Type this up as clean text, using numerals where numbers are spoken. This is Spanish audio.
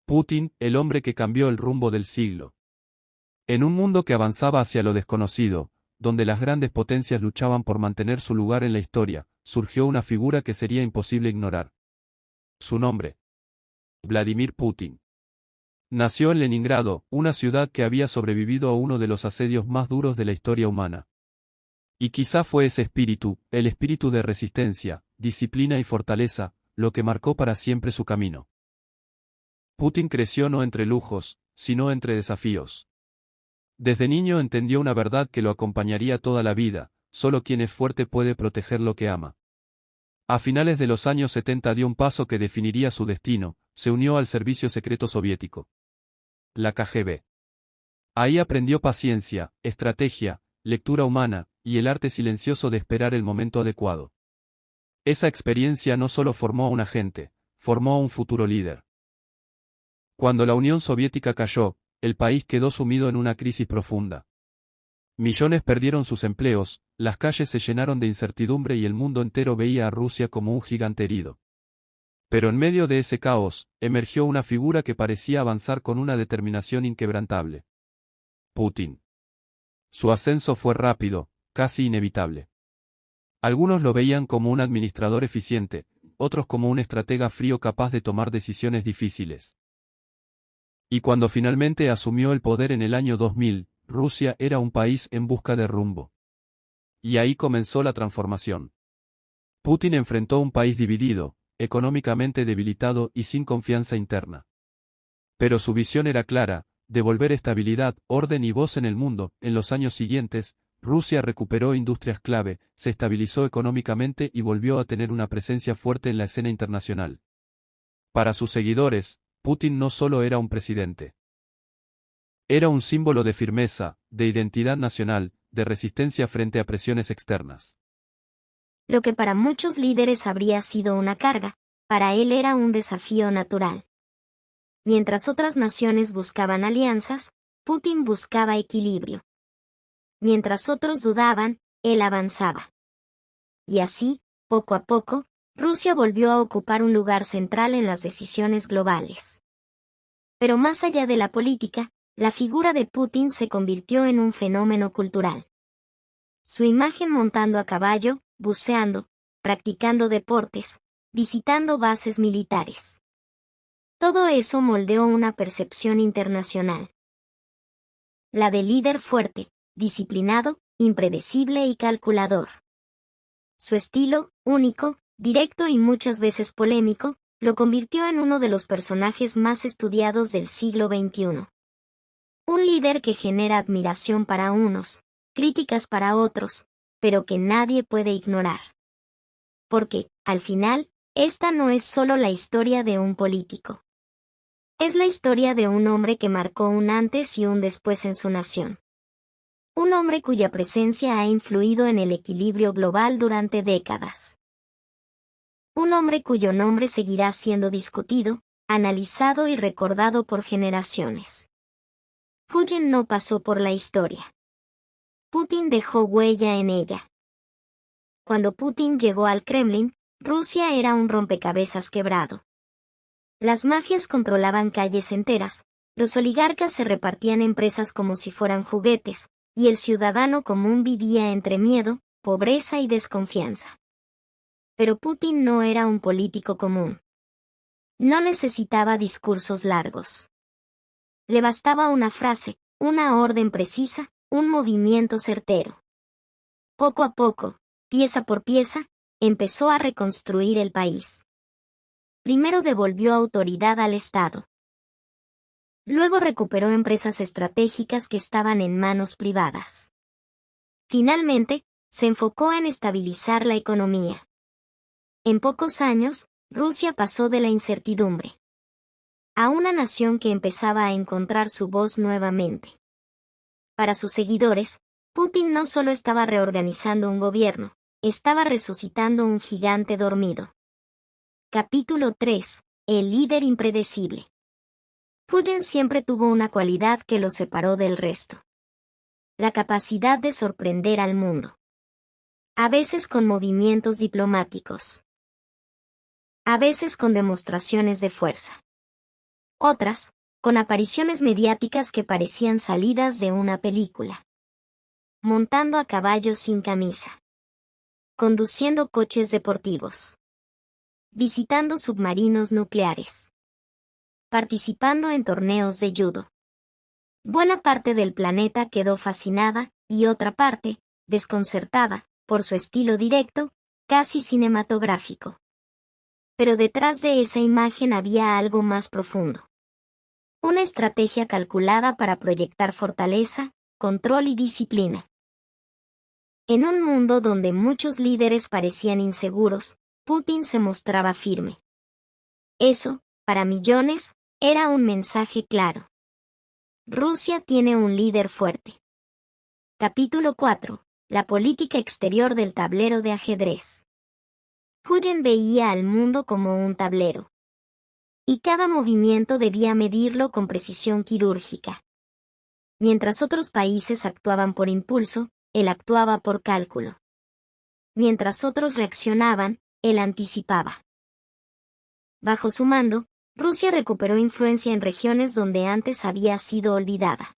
Putin, el hombre que cambió el rumbo del siglo. En un mundo que avanzaba hacia lo desconocido, donde las grandes potencias luchaban por mantener su lugar en la historia, surgió una figura que sería imposible ignorar. Su nombre: Vladimir Putin. Nació en Leningrado, una ciudad que había sobrevivido a uno de los asedios más duros de la historia humana. Y quizá fue ese espíritu, el espíritu de resistencia, disciplina y fortaleza, lo que marcó para siempre su camino. Putin creció no entre lujos, sino entre desafíos. Desde niño entendió una verdad que lo acompañaría toda la vida: solo quien es fuerte puede proteger lo que ama. A finales de los años 70 dio un paso que definiría su destino: se unió al servicio secreto soviético, la KGB. Ahí aprendió paciencia, estrategia, lectura humana, y el arte silencioso de esperar el momento adecuado. Esa experiencia no solo formó a un agente, formó a un futuro líder. Cuando la Unión Soviética cayó, el país quedó sumido en una crisis profunda. Millones perdieron sus empleos, las calles se llenaron de incertidumbre y el mundo entero veía a Rusia como un gigante herido. Pero en medio de ese caos, emergió una figura que parecía avanzar con una determinación inquebrantable: Putin. Su ascenso fue rápido, casi inevitable. Algunos lo veían como un administrador eficiente, otros como un estratega frío capaz de tomar decisiones difíciles. Y cuando finalmente asumió el poder en el año 2000, Rusia era un país en busca de rumbo. Y ahí comenzó la transformación. Putin enfrentó un país dividido, económicamente debilitado y sin confianza interna. Pero su visión era clara: devolver estabilidad, orden y voz en el mundo. En los años siguientes, Rusia recuperó industrias clave, se estabilizó económicamente y volvió a tener una presencia fuerte en la escena internacional. Para sus seguidores, Putin no solo era un presidente. Era un símbolo de firmeza, de identidad nacional, de resistencia frente a presiones externas. Lo que para muchos líderes habría sido una carga, para él era un desafío natural. Mientras otras naciones buscaban alianzas, Putin buscaba equilibrio. Mientras otros dudaban, él avanzaba. Y así, poco a poco, Rusia volvió a ocupar un lugar central en las decisiones globales. Pero más allá de la política, la figura de Putin se convirtió en un fenómeno cultural. Su imagen montando a caballo, buceando, practicando deportes, visitando bases militares. Todo eso moldeó una percepción internacional. La de líder fuerte, disciplinado, impredecible y calculador. Su estilo, único, directo y muchas veces polémico, lo convirtió en uno de los personajes más estudiados del siglo XXI. Un líder que genera admiración para unos, críticas para otros, pero que nadie puede ignorar. Porque, al final, esta no es solo la historia de un político. Es la historia de un hombre que marcó un antes y un después en su nación. Un hombre cuya presencia ha influido en el equilibrio global durante décadas. Un hombre cuyo nombre seguirá siendo discutido, analizado y recordado por generaciones. Putin no pasó por la historia. Putin dejó huella en ella. Cuando Putin llegó al Kremlin, Rusia era un rompecabezas quebrado. Las mafias controlaban calles enteras, los oligarcas se repartían empresas como si fueran juguetes, y el ciudadano común vivía entre miedo, pobreza y desconfianza. Pero Putin no era un político común. No necesitaba discursos largos. Le bastaba una frase, una orden precisa, un movimiento certero. Poco a poco, pieza por pieza, empezó a reconstruir el país. Primero devolvió autoridad al Estado. Luego recuperó empresas estratégicas que estaban en manos privadas. Finalmente, se enfocó en estabilizar la economía. En pocos años, Rusia pasó de la incertidumbre a una nación que empezaba a encontrar su voz nuevamente. Para sus seguidores, Putin no solo estaba reorganizando un gobierno, estaba resucitando un gigante dormido. Capítulo 3. El líder impredecible. Putin siempre tuvo una cualidad que lo separó del resto: la capacidad de sorprender al mundo. A veces con movimientos diplomáticos. A veces con demostraciones de fuerza. Otras, con apariciones mediáticas que parecían salidas de una película. Montando a caballo sin camisa. Conduciendo coches deportivos. Visitando submarinos nucleares. Participando en torneos de judo. Buena parte del planeta quedó fascinada, y otra parte, desconcertada, por su estilo directo, casi cinematográfico. Pero detrás de esa imagen había algo más profundo. Una estrategia calculada para proyectar fortaleza, control y disciplina. En un mundo donde muchos líderes parecían inseguros, Putin se mostraba firme. Eso, para millones, era un mensaje claro. Rusia tiene un líder fuerte. Capítulo 4. La política exterior del tablero de ajedrez. Putin veía al mundo como un tablero. Y cada movimiento debía medirlo con precisión quirúrgica. Mientras otros países actuaban por impulso, él actuaba por cálculo. Mientras otros reaccionaban, él anticipaba. Bajo su mando, Rusia recuperó influencia en regiones donde antes había sido olvidada.